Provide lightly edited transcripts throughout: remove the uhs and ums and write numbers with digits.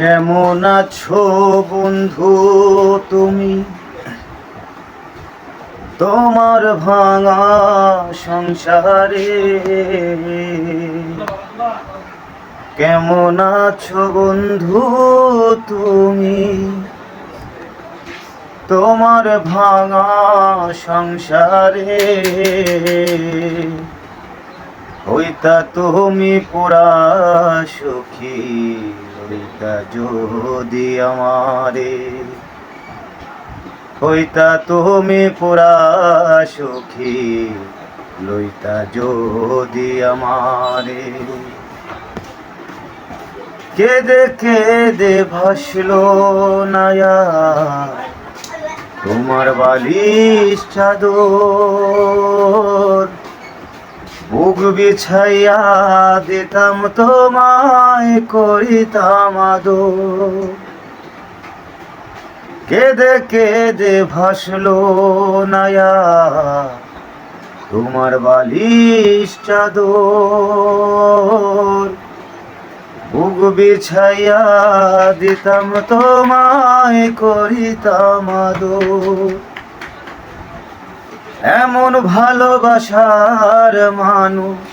কেমন আছো বন্ধু তুমি? তোমার ভাঙা সংসারে কেমন আছো বন্ধু তুমি? তোমার ভাঙা সংসারে হইতা তুমি পুরা সুখী, হইতা যদি আমারে, হইতা তুমি পুরা সুখী, লইতা যদি আমারে। কেদে কেদে ভাসলো নায়া তোমার বালিশ চাদর, বুক বিছাইয়া দিতাম তোমায়, করিতাম আদর। কেদে কেদে ভাসলো নায়া তোমার বালিশ চাদর, বুক বিছাইয়া দিতাম তোমায়, করিতাম আদর। এমন ভালোবাসার মানুষ,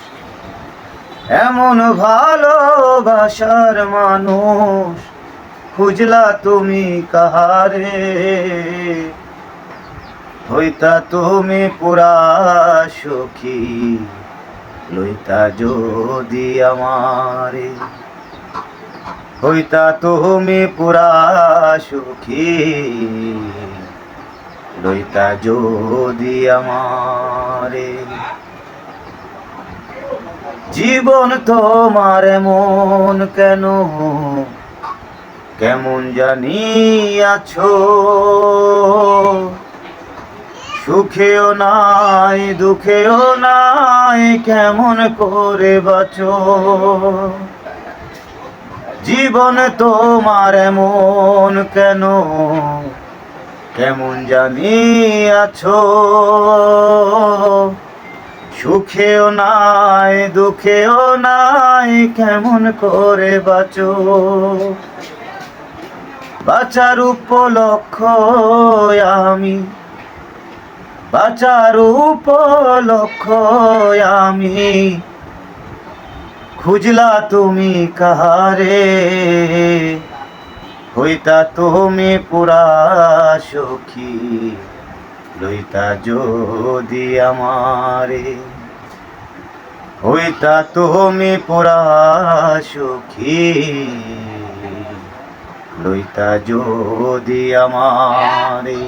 এমন ভালোবাসার মানুষ খুঁজলা তুমি কাহারে, হইতা তুমি পুরা সুখী, লইতা যদি আমারে, হইতা তুমি পুরা সুখী, লইতা যদি আমারে। জীবন তোমার এমন কেন, কেমন জানি আছো, সুখেও নাই দুঃখেও নাই, কেমন করে বাঁচো। জীবন তোমার এমন কেন, কেমন জানি আছো, সুখেও নাই দুঃখেও নাই, কেমন করে বাঁচো। বাঁচার উপলক্ষ আমি, বাঁচার উপলক্ষ আমি, খুঁজলা তুমি কাহারে, হইতা তুমি পুরা সুখী, লইতা যদি আমারে, হইতা তুমি পুরা সুখী, লইতা যদি আমারে।